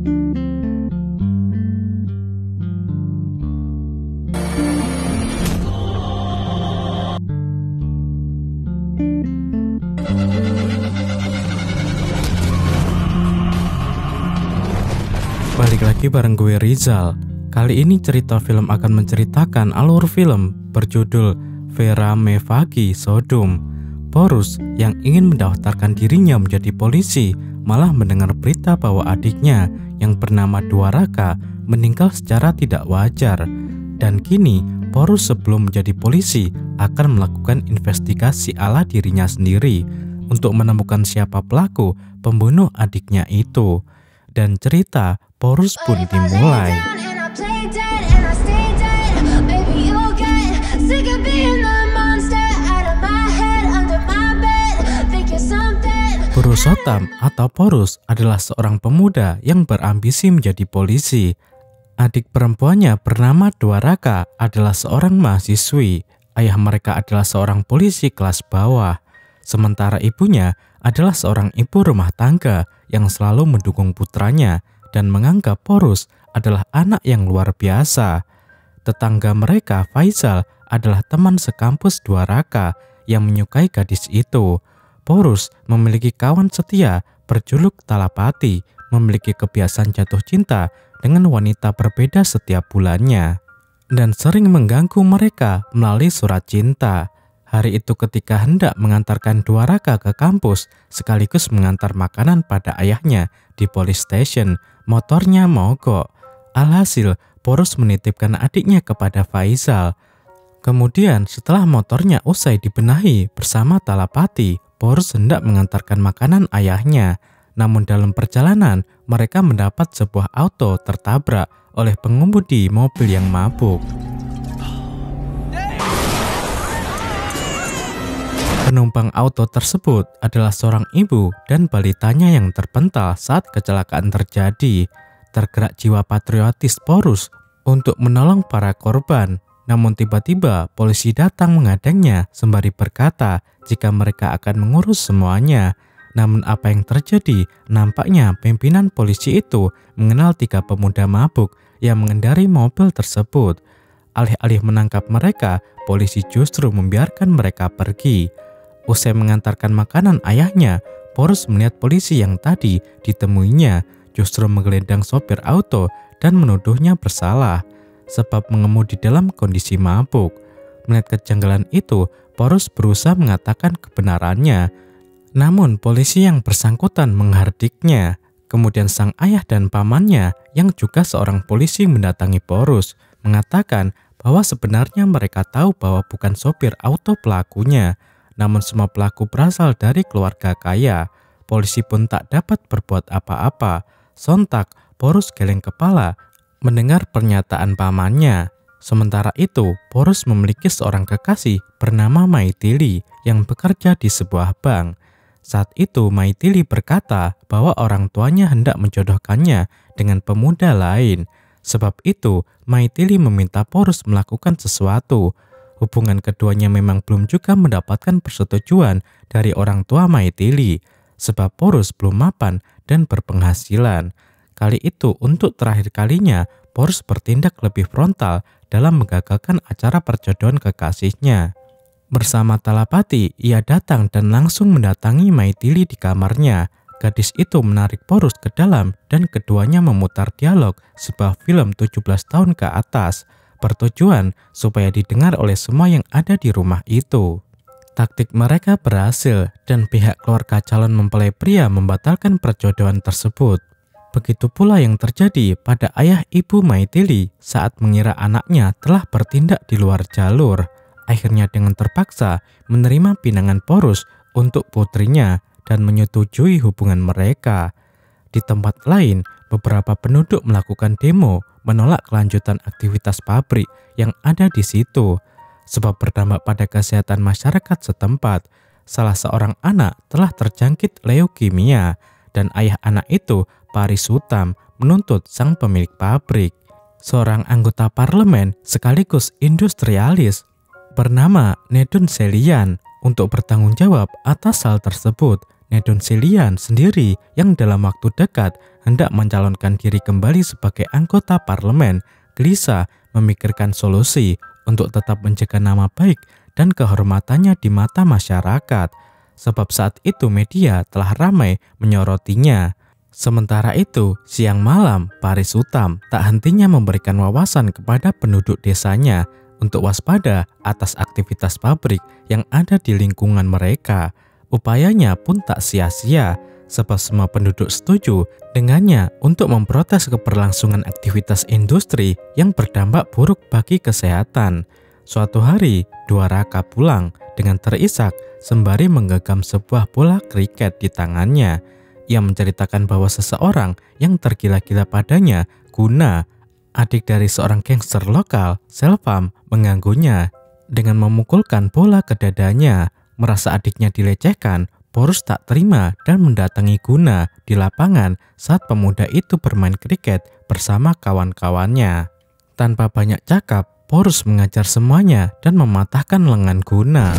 Balik lagi bareng gue Rizal. Kali ini cerita film akan menceritakan alur film berjudul Vera Mevagi Sodom. Porus yang ingin mendaftarkan dirinya menjadi polisi malah mendengar berita bahwa adiknya yang bernama Dwaraka meninggal secara tidak wajar. Dan kini Porus sebelum menjadi polisi akan melakukan investigasi ala dirinya sendiri untuk menemukan siapa pelaku pembunuh adiknya itu. Dan cerita Porus pun dimulai. Purushottam atau Porus adalah seorang pemuda yang berambisi menjadi polisi. Adik perempuannya bernama Dwaraka adalah seorang mahasiswi. Ayah mereka adalah seorang polisi kelas bawah. Sementara ibunya adalah seorang ibu rumah tangga yang selalu mendukung putranya dan menganggap Porus adalah anak yang luar biasa. Tetangga mereka, Faisal, adalah teman sekampus Dwaraka yang menyukai gadis itu. Porus memiliki kawan setia berjuluk Talapati, memiliki kebiasaan jatuh cinta dengan wanita berbeda setiap bulannya, dan sering mengganggu mereka melalui surat cinta. Hari itu ketika hendak mengantarkan Dwaraka ke kampus sekaligus mengantar makanan pada ayahnya di police station, motornya mogok. Alhasil, Porus menitipkan adiknya kepada Faisal. Kemudian setelah motornya usai dibenahi bersama Talapati, Porus hendak mengantarkan makanan ayahnya. Namun dalam perjalanan, mereka mendapat sebuah auto tertabrak oleh pengemudi mobil yang mabuk. Penumpang auto tersebut adalah seorang ibu dan balitanya yang terpental saat kecelakaan terjadi. Tergerak jiwa patriotis Porus untuk menolong para korban. Namun tiba-tiba polisi datang menghadangnya sembari berkata jika mereka akan mengurus semuanya. Namun apa yang terjadi? Nampaknya pimpinan polisi itu mengenal 3 pemuda mabuk yang mengendarai mobil tersebut. Alih-alih menangkap mereka, polisi justru membiarkan mereka pergi. Usai mengantarkan makanan ayahnya, Porus melihat polisi yang tadi ditemuinya justru menggelandang sopir auto dan menuduhnya bersalah sebab mengemudi dalam kondisi mabuk. Melihat kejanggalan itu, Porus berusaha mengatakan kebenarannya. Namun polisi yang bersangkutan menghardiknya. Kemudian sang ayah dan pamannya yang juga seorang polisi mendatangi Porus, mengatakan bahwa sebenarnya mereka tahu bahwa bukan sopir auto pelakunya. Namun semua pelaku berasal dari keluarga kaya. Polisi pun tak dapat berbuat apa-apa. Sontak, Porus geleng kepala mendengar pernyataan pamannya. Sementara itu, Porus memiliki seorang kekasih bernama Maithili yang bekerja di sebuah bank. Saat itu Maithili berkata bahwa orang tuanya hendak menjodohkannya dengan pemuda lain. Sebab itu, Maithili meminta Porus melakukan sesuatu. Hubungan keduanya memang belum juga mendapatkan persetujuan dari orang tua Maithili, sebab Porus belum mapan dan berpenghasilan. Kali itu untuk terakhir kalinya, Porus bertindak lebih frontal dalam menggagalkan acara perjodohan kekasihnya. Bersama Talapati, ia datang dan langsung mendatangi Maithili di kamarnya. Gadis itu menarik Porus ke dalam dan keduanya memutar dialog sebuah film 17 tahun ke atas. Bertujuan supaya didengar oleh semua yang ada di rumah itu. Taktik mereka berhasil dan pihak keluarga calon mempelai pria membatalkan perjodohan tersebut. Begitu pula yang terjadi pada ayah ibu Maithili saat mengira anaknya telah bertindak di luar jalur. Akhirnya dengan terpaksa menerima pinangan Porus untuk putrinya dan menyetujui hubungan mereka. Di tempat lain, beberapa penduduk melakukan demo menolak kelanjutan aktivitas pabrik yang ada di situ. Sebab berdampak pada kesehatan masyarakat setempat, salah seorang anak telah terjangkit leukemia dan ayah anak itu, Parishuttam, menuntut sang pemilik pabrik. Seorang anggota parlemen sekaligus industrialis bernama Nedun Selian untuk bertanggung jawab atas hal tersebut. Nedun Silian sendiri yang dalam waktu dekat hendak mencalonkan diri kembali sebagai anggota parlemen, gelisah memikirkan solusi untuk tetap menjaga nama baik dan kehormatannya di mata masyarakat. Sebab saat itu media telah ramai menyorotinya. Sementara itu, siang malam, Paris Utam tak hentinya memberikan wawasan kepada penduduk desanya untuk waspada atas aktivitas pabrik yang ada di lingkungan mereka. Upayanya pun tak sia-sia, sebab semua penduduk setuju dengannya untuk memprotes keberlangsungan aktivitas industri yang berdampak buruk bagi kesehatan. Suatu hari, Dwaraka pulang dengan terisak sembari menggenggam sebuah bola kriket di tangannya. Ia menceritakan bahwa seseorang yang tergila-gila padanya, Guna, adik dari seorang gangster lokal, Selvam, mengganggunya dengan memukulkan bola ke dadanya. Merasa adiknya dilecehkan, Porus tak terima dan mendatangi Guna di lapangan saat pemuda itu bermain kriket bersama kawan-kawannya. Tanpa banyak cakap, Porus mengajar semuanya dan mematahkan lengan Guna.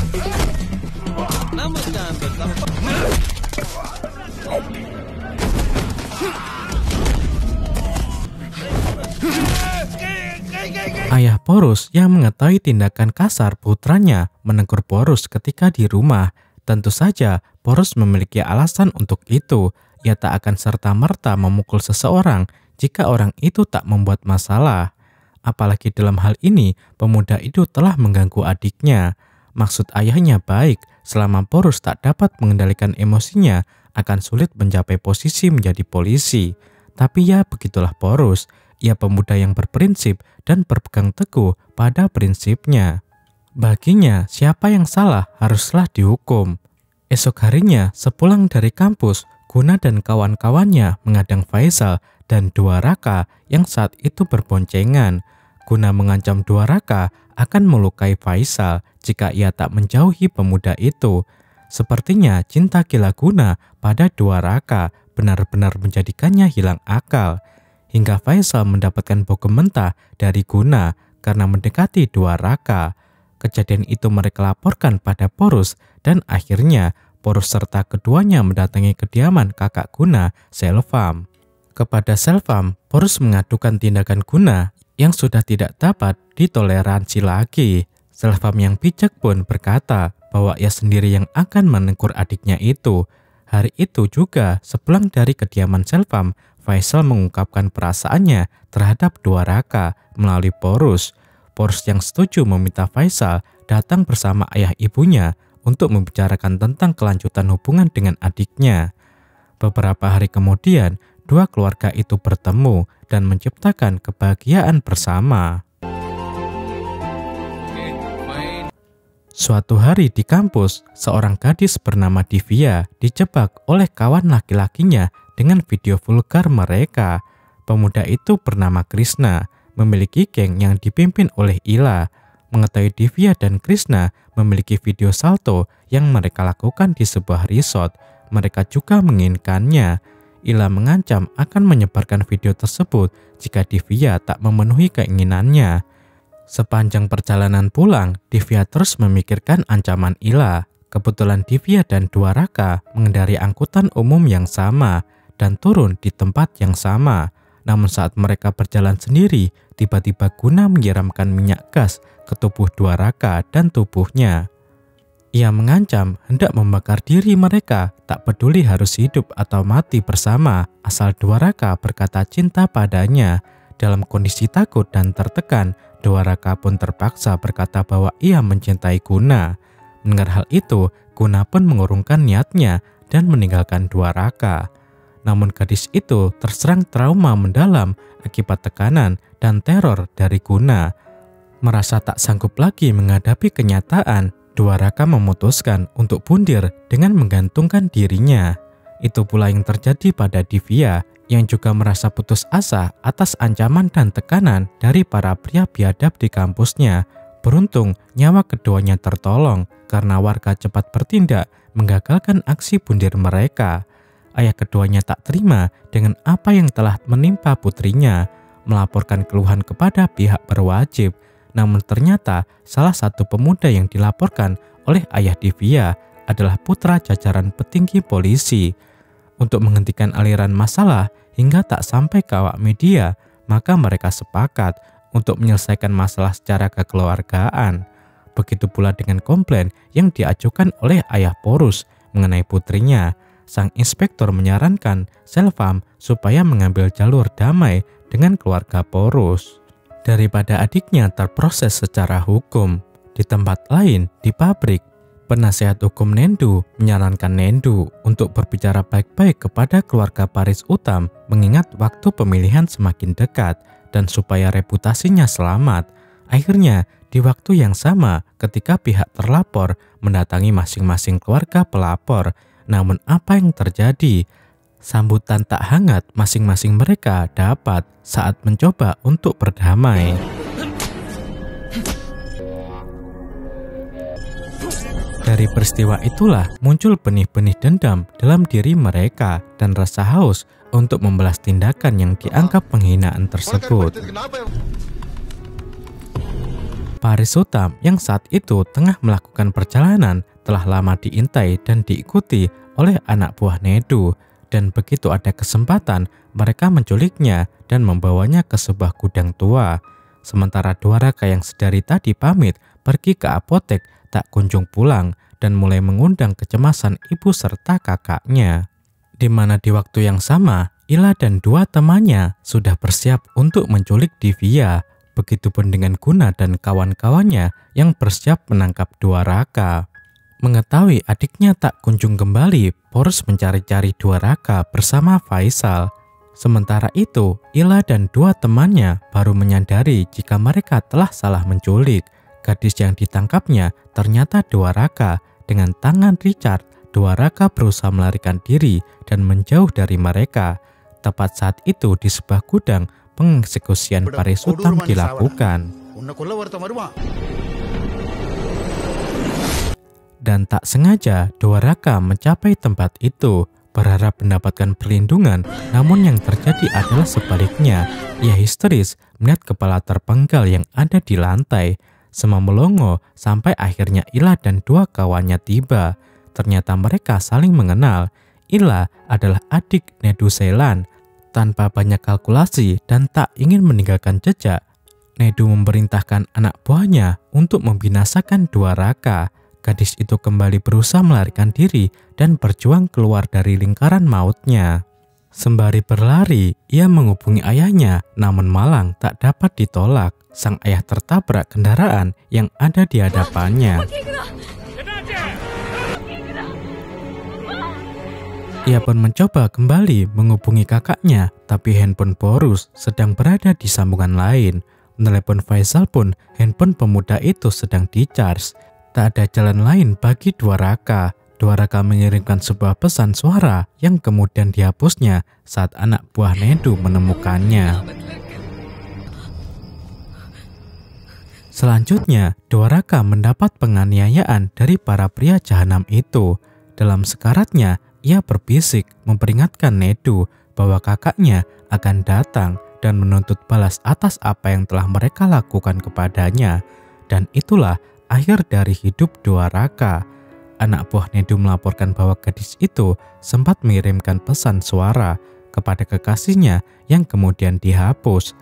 Ayah Porus yang mengetahui tindakan kasar putranya menegur Porus ketika di rumah. Tentu saja Porus memiliki alasan untuk itu. Ia tak akan serta-merta memukul seseorang jika orang itu tak membuat masalah. Apalagi dalam hal ini pemuda itu telah mengganggu adiknya. Maksud ayahnya baik, selama Porus tak dapat mengendalikan emosinya akan sulit mencapai posisi menjadi polisi. Tapi ya begitulah Porus. Ia pemuda yang berprinsip dan berpegang teguh pada prinsipnya. Baginya, siapa yang salah haruslah dihukum. Esok harinya, sepulang dari kampus, Guna dan kawan-kawannya menghadang Faisal dan Dwaraka yang saat itu berboncengan. Guna mengancam Dwaraka akan melukai Faisal jika ia tak menjauhi pemuda itu. Sepertinya cinta gila Guna pada Dwaraka benar-benar menjadikannya hilang akal. Hingga Faisal mendapatkan bogem mentah dari Guna karena mendekati Dwaraka. Kejadian itu mereka laporkan pada Porus dan akhirnya Porus serta keduanya mendatangi kediaman kakak Guna, Selvam. Kepada Selvam, Porus mengadukan tindakan Guna yang sudah tidak dapat ditoleransi lagi. Selvam yang bijak pun berkata bahwa ia sendiri yang akan menegur adiknya itu. Hari itu juga sepulang dari kediaman Selvam, Faisal mengungkapkan perasaannya terhadap Dwaraka melalui Porus. Porus yang setuju meminta Faisal datang bersama ayah ibunya untuk membicarakan tentang kelanjutan hubungan dengan adiknya. Beberapa hari kemudian, dua keluarga itu bertemu dan menciptakan kebahagiaan bersama. Suatu hari di kampus, seorang gadis bernama Divya dijebak oleh kawan laki-lakinya dengan video vulgar mereka. Pemuda itu bernama Krishna, memiliki geng yang dipimpin oleh Ila. Mengetahui Divya dan Krishna memiliki video salto yang mereka lakukan di sebuah resort, mereka juga menginginkannya. Ila mengancam akan menyebarkan video tersebut jika Divya tak memenuhi keinginannya. Sepanjang perjalanan pulang, Divya terus memikirkan ancaman Ila. Kebetulan Divya dan Dwaraka mengendari angkutan umum yang sama dan turun di tempat yang sama. Namun saat mereka berjalan sendiri, tiba-tiba Guna menyiramkan minyak gas ke tubuh Dwaraka dan tubuhnya. Ia mengancam hendak membakar diri mereka, tak peduli harus hidup atau mati bersama, asal Dwaraka berkata cinta padanya. Dalam kondisi takut dan tertekan, Dwaraka pun terpaksa berkata bahwa ia mencintai Guna. Mendengar hal itu, Guna pun mengurungkan niatnya dan meninggalkan Dwaraka. Namun gadis itu terserang trauma mendalam akibat tekanan dan teror dari Guna. Merasa tak sanggup lagi menghadapi kenyataan, Dwaraka memutuskan untuk bundir dengan menggantungkan dirinya. Itu pula yang terjadi pada Divya yang juga merasa putus asa atas ancaman dan tekanan dari para pria biadab di kampusnya. Beruntung nyawa keduanya tertolong karena warga cepat bertindak menggagalkan aksi bundir mereka. Ayah keduanya tak terima dengan apa yang telah menimpa putrinya, melaporkan keluhan kepada pihak berwajib. Namun ternyata salah satu pemuda yang dilaporkan oleh ayah Divya adalah putra jajaran petinggi polisi. Untuk menghentikan aliran masalah hingga tak sampai ke awak media, maka mereka sepakat untuk menyelesaikan masalah secara kekeluargaan. Begitu pula dengan komplain yang diajukan oleh ayah Porus mengenai putrinya. Sang inspektor menyarankan Selvam supaya mengambil jalur damai dengan keluarga Porus daripada adiknya terproses secara hukum. Di tempat lain, di pabrik, penasehat hukum Nendu menyarankan Nendu untuk berbicara baik-baik kepada keluarga Paris Utam mengingat waktu pemilihan semakin dekat dan supaya reputasinya selamat. Akhirnya, di waktu yang sama ketika pihak terlapor mendatangi masing-masing keluarga pelapor, namun apa yang terjadi? Sambutan tak hangat masing-masing mereka dapat saat mencoba untuk berdamai. Dari peristiwa itulah muncul benih-benih dendam dalam diri mereka dan rasa haus untuk membalas tindakan yang dianggap penghinaan tersebut. Paris Utam yang saat itu tengah melakukan perjalanan telah lama diintai dan diikuti oleh anak buah Nedu, dan begitu ada kesempatan mereka menculiknya dan membawanya ke sebuah gudang tua. Sementara Dwaraka yang sedari tadi pamit pergi ke apotek tak kunjung pulang dan mulai mengundang kecemasan ibu serta kakaknya. Di mana di waktu yang sama, Ila dan dua temannya sudah bersiap untuk menculik Divya. Begitupun dengan Guna dan kawan-kawannya yang bersiap menangkap Dwaraka. Mengetahui adiknya tak kunjung kembali, Porus mencari-cari Dwaraka bersama Faisal. Sementara itu, Ila dan dua temannya baru menyadari jika mereka telah salah menculik. Gadis yang ditangkapnya ternyata Dwaraka. Dengan tangan Richard, Dwaraka berusaha melarikan diri dan menjauh dari mereka. Tepat saat itu di sebuah gudang, pengeksekusian Paris Utam dilakukan. Dan tak sengaja Dwaraka mencapai tempat itu, berharap mendapatkan perlindungan, namun yang terjadi adalah sebaliknya. Ia histeris melihat kepala terpenggal yang ada di lantai. Semua melongo sampai akhirnya Ila dan dua kawannya tiba. Ternyata mereka saling mengenal. Ila adalah adik Nedu Selan. Tanpa banyak kalkulasi dan tak ingin meninggalkan jejak, Nedu memerintahkan anak buahnya untuk membinasakan Dwaraka. Gadis itu kembali berusaha melarikan diri dan berjuang keluar dari lingkaran mautnya. Sembari berlari, ia menghubungi ayahnya, namun malang tak dapat ditolak. Sang ayah tertabrak kendaraan yang ada di hadapannya. Ia pun mencoba kembali menghubungi kakaknya, tapi handphone Porus sedang berada di sambungan lain. Menelepon Faisal pun handphone pemuda itu sedang di-charge. Tak ada jalan lain bagi Dwaraka. Dwaraka mengirimkan sebuah pesan suara yang kemudian dihapusnya saat anak buah Nedu menemukannya. Selanjutnya, Dwaraka mendapat penganiayaan dari para pria jahanam itu. Dalam sekaratnya, ia berbisik memperingatkan Nedu bahwa kakaknya akan datang dan menuntut balas atas apa yang telah mereka lakukan kepadanya. Dan itulah akhir dari hidup Dwaraka. Anak buah Nedu melaporkan bahwa gadis itu sempat mengirimkan pesan suara kepada kekasihnya yang kemudian dihapus.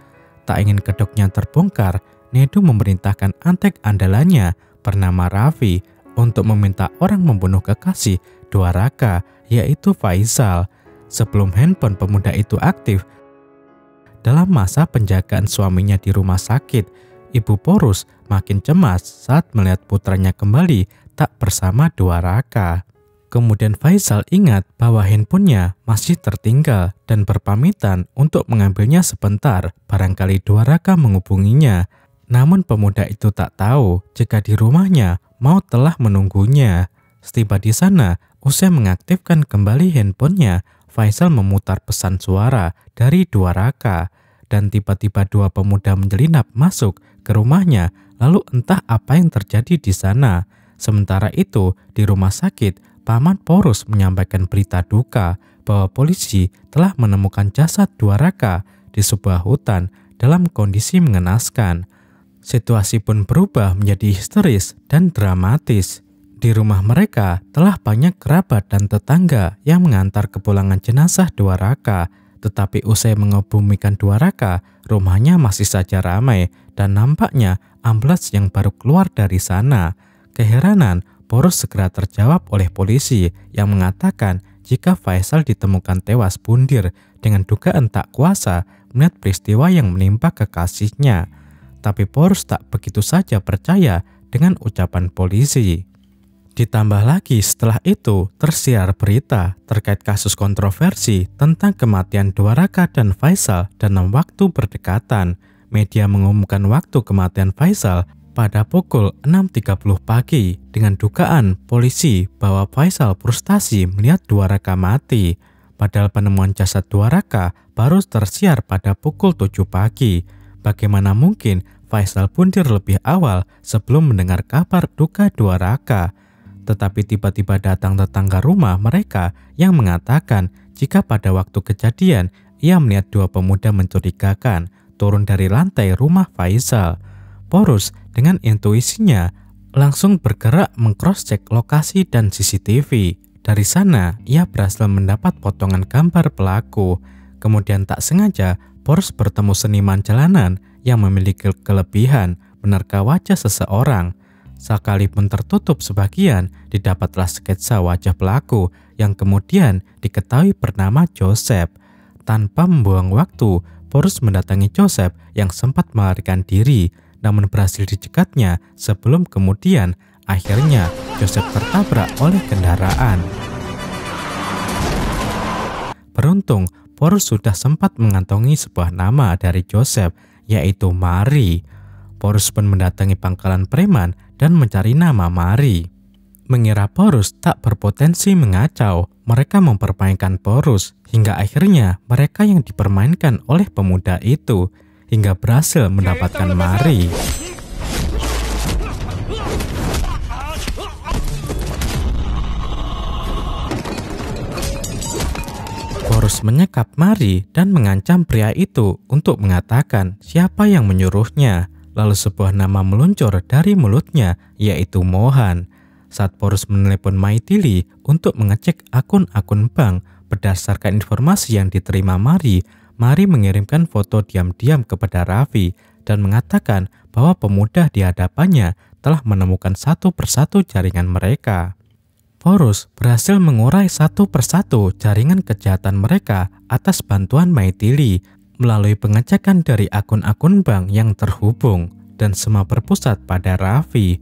Tak ingin kedoknya terbongkar, Nedu memerintahkan antek andalannya bernama Raffi untuk meminta orang membunuh kekasih Dwaraka, yaitu Faisal. Sebelum handphone pemuda itu aktif, dalam masa penjagaan suaminya di rumah sakit, Ibu Porus makin cemas saat melihat putranya kembali tak bersama Dwaraka. Kemudian Faisal ingat bahwa handphonenya masih tertinggal dan berpamitan untuk mengambilnya sebentar, barangkali Dwaraka menghubunginya. Namun pemuda itu tak tahu jika di rumahnya maut telah menunggunya. Setiba di sana, usai mengaktifkan kembali handphonenya, Faisal memutar pesan suara dari Dwaraka. Dan tiba-tiba dua pemuda menyelinap masuk ke rumahnya, lalu entah apa yang terjadi di sana. Sementara itu, di rumah sakit, Paman Porus menyampaikan berita duka bahwa polisi telah menemukan jasad Dwaraka di sebuah hutan dalam kondisi mengenaskan. Situasi pun berubah menjadi histeris dan dramatis. Di rumah mereka telah banyak kerabat dan tetangga yang mengantar kepulangan jenazah Dwaraka. Tetapi usai mengebumikan Dwaraka, rumahnya masih saja ramai dan nampaknya ambulans yang baru keluar dari sana. Keheranan Porus segera terjawab oleh polisi yang mengatakan jika Faisal ditemukan tewas bunder dengan dugaan tak kuasa melihat peristiwa yang menimpa kekasihnya. Tapi Porus tak begitu saja percaya dengan ucapan polisi. Ditambah lagi setelah itu tersiar berita terkait kasus kontroversi tentang kematian Dwaraka dan Faisal dalam waktu berdekatan. Media mengumumkan waktu kematian Faisal pada pukul 6.30 pagi dengan dugaan polisi bahwa Faisal frustasi melihat Dwaraka mati. Padahal penemuan jasad Dwaraka baru tersiar pada pukul 7 pagi. Bagaimana mungkin Faisal bunder lebih awal sebelum mendengar kabar duka Dwaraka? Tetapi tiba-tiba datang tetangga rumah mereka yang mengatakan jika pada waktu kejadian ia melihat dua pemuda mencurigakan turun dari lantai rumah Faisal. Porus dengan intuisinya langsung bergerak meng-cross-check lokasi dan CCTV. Dari sana ia berhasil mendapat potongan gambar pelaku. Kemudian tak sengaja Porus bertemu seniman jalanan yang memiliki kelebihan menerka wajah seseorang. Sekalipun tertutup sebagian, didapatlah sketsa wajah pelaku yang kemudian diketahui bernama Joseph. Tanpa membuang waktu, Porus mendatangi Joseph yang sempat melarikan diri, namun berhasil dicegatnya sebelum kemudian akhirnya Joseph tertabrak oleh kendaraan. Beruntung, Porus sudah sempat mengantongi sebuah nama dari Joseph, yaitu Mari. Porus pun mendatangi pangkalan preman dan mencari nama Mari. Mengira Porus tak berpotensi mengacau, mereka mempermainkan Porus hingga akhirnya mereka yang dipermainkan oleh pemuda itu hingga berhasil mendapatkan Mari. Porus menyekap Mari dan mengancam pria itu untuk mengatakan siapa yang menyuruhnya. Lalu sebuah nama meluncur dari mulutnya, yaitu Mohan. Saat Porus menelepon Maithili untuk mengecek akun-akun bank berdasarkan informasi yang diterima Mari mengirimkan foto diam-diam kepada Raffi dan mengatakan bahwa pemuda di hadapannya telah menemukan satu persatu jaringan mereka. Porus berhasil mengurai satu persatu jaringan kejahatan mereka atas bantuan Maithili melalui pengecekan dari akun-akun bank yang terhubung dan semua berpusat pada Raffi.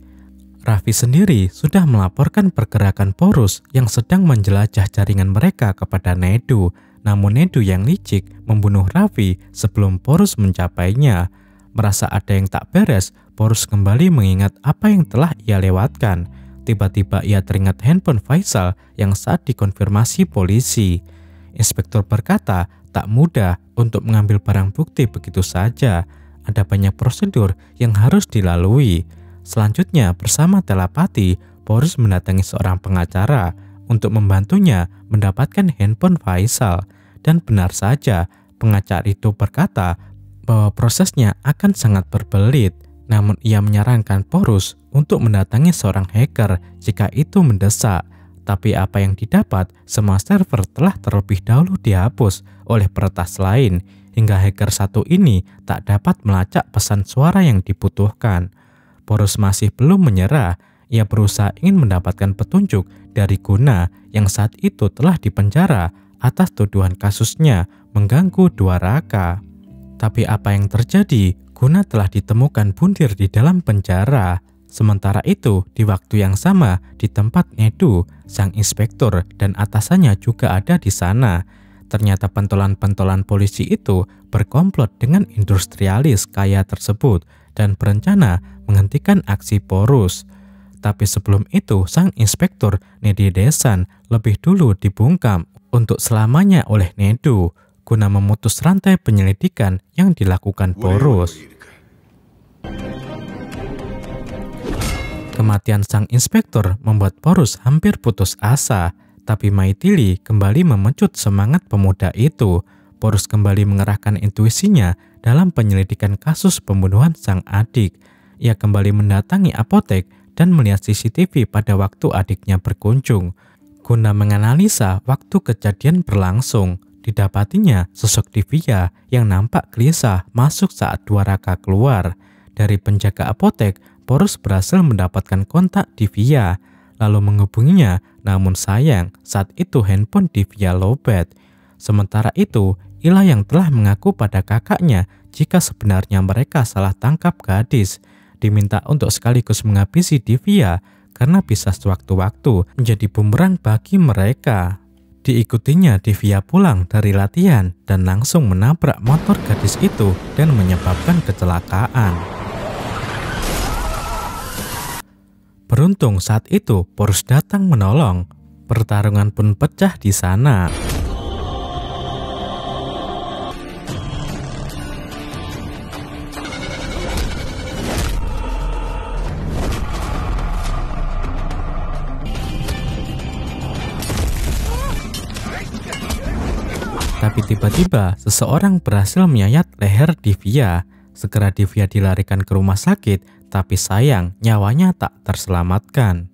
Raffi sendiri sudah melaporkan pergerakan Porus yang sedang menjelajah jaringan mereka kepada Nedu, namun Nedu yang licik membunuh Raffi sebelum Porus mencapainya. Merasa ada yang tak beres, Porus kembali mengingat apa yang telah ia lewatkan. Tiba-tiba ia teringat handphone Faisal yang saat dikonfirmasi polisi. Inspektur berkata tak mudah untuk mengambil barang bukti begitu saja. Ada banyak prosedur yang harus dilalui. Selanjutnya bersama telepati, Porus mendatangi seorang pengacara untuk membantunya mendapatkan handphone Faisal. Dan benar saja, pengacara itu berkata bahwa prosesnya akan sangat berbelit. Namun ia menyarankan Porus untuk mendatangi seorang hacker jika itu mendesak. Tapi apa yang didapat, semua server telah terlebih dahulu dihapus oleh peretas lain, hingga hacker satu ini tak dapat melacak pesan suara yang dibutuhkan. Porus masih belum menyerah, ia berusaha ingin mendapatkan petunjuk dari Guna yang saat itu telah dipenjara atas tuduhan kasusnya mengganggu Dwaraka. Tapi apa yang terjadi? Guna telah ditemukan bunder di dalam penjara. Sementara itu, di waktu yang sama, di tempat Nedu, sang inspektur dan atasannya juga ada di sana. Ternyata pentolan-pentolan polisi itu berkomplot dengan industrialis kaya tersebut dan berencana menghentikan aksi Porus. Tapi sebelum itu, sang inspektur Nedi Desan lebih dulu dibungkam untuk selamanya oleh Nedu, guna memutus rantai penyelidikan yang dilakukan Porus. Kematian sang inspektur membuat Porus hampir putus asa, tapi Maithili kembali memecut semangat pemuda itu. Porus kembali mengerahkan intuisinya dalam penyelidikan kasus pembunuhan sang adik. Ia kembali mendatangi apotek dan melihat CCTV pada waktu adiknya berkunjung. Guna menganalisa waktu kejadian berlangsung, didapatinya sosok Divya yang nampak gelisah masuk saat Dwaraka keluar. Dari penjaga apotek, Porus berhasil mendapatkan kontak Divya, lalu menghubunginya, namun sayang saat itu handphone Divya lowbat. Sementara itu, Ila yang telah mengaku pada kakaknya jika sebenarnya mereka salah tangkap gadis, diminta untuk sekaligus menghabisi Divya karena bisa sewaktu-waktu menjadi bumerang bagi mereka. Diikutinya Divya pulang dari latihan dan langsung menabrak motor gadis itu dan menyebabkan kecelakaan. Beruntung saat itu Porus datang menolong. Pertarungan pun pecah di sana. Tapi tiba-tiba seseorang berhasil menyayat leher Divya. Segera Divya dilarikan ke rumah sakit, tapi sayang nyawanya tak terselamatkan.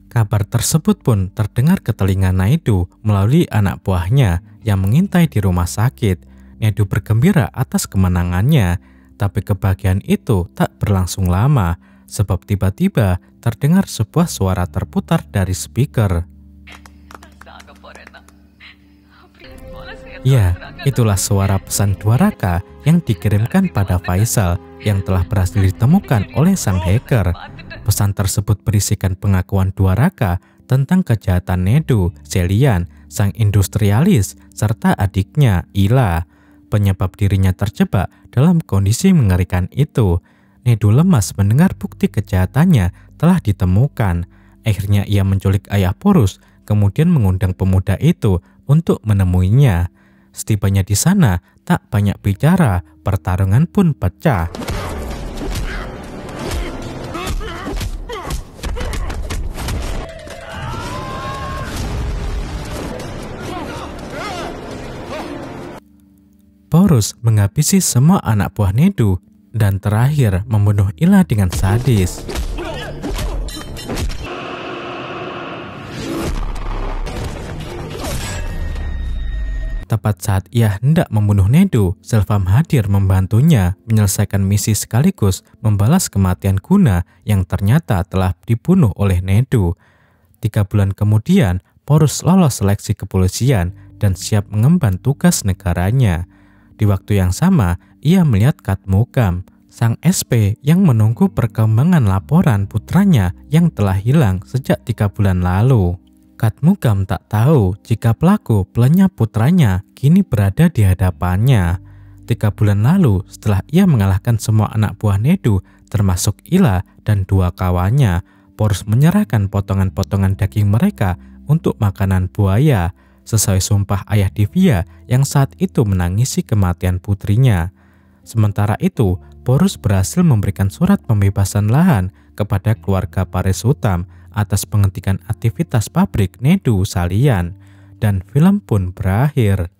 Kabar tersebut pun terdengar ke telinga Naidu melalui anak buahnya yang mengintai di rumah sakit. Naidu bergembira atas kemenangannya, tapi kebahagiaan itu tak berlangsung lama sebab tiba-tiba terdengar sebuah suara terputar dari speaker. Ya, itulah suara pesan Dwaraka yang dikirimkan pada Faisal yang telah berhasil ditemukan oleh sang hacker. Pesan tersebut berisikan pengakuan Dwaraka tentang kejahatan Nedu, Selian, sang industrialis, serta adiknya, Ila. Penyebab dirinya terjebak dalam kondisi mengerikan itu. Nedu lemas mendengar bukti kejahatannya telah ditemukan. Akhirnya ia menculik ayah Porus, kemudian mengundang pemuda itu untuk menemuinya. Setibanya di sana, tak banyak bicara, pertarungan pun pecah. Porus menghabisi semua anak buah Nedu dan terakhir membunuh Ila dengan sadis. Tepat saat ia hendak membunuh Nedu, Selvam hadir membantunya menyelesaikan misi sekaligus membalas kematian Guna yang ternyata telah dibunuh oleh Nedu. 3 bulan kemudian, Porus lolos seleksi kepolisian dan siap mengemban tugas negaranya. Di waktu yang sama, ia melihat Katmukam, sang SP yang menunggu perkembangan laporan putranya yang telah hilang sejak 3 bulan lalu. Katmukam tak tahu jika pelaku pelenyap putranya kini berada di hadapannya. 3 bulan lalu, setelah ia mengalahkan semua anak buah Nedu, termasuk Ila dan 2 kawannya, Porus menyerahkan potongan-potongan daging mereka untuk makanan buaya, sesuai sumpah ayah Divya yang saat itu menangisi kematian putrinya. Sementara itu, Porus berhasil memberikan surat pembebasan lahan kepada keluarga Paresutam atas penghentian aktivitas pabrik Nedu Salian, dan film pun berakhir.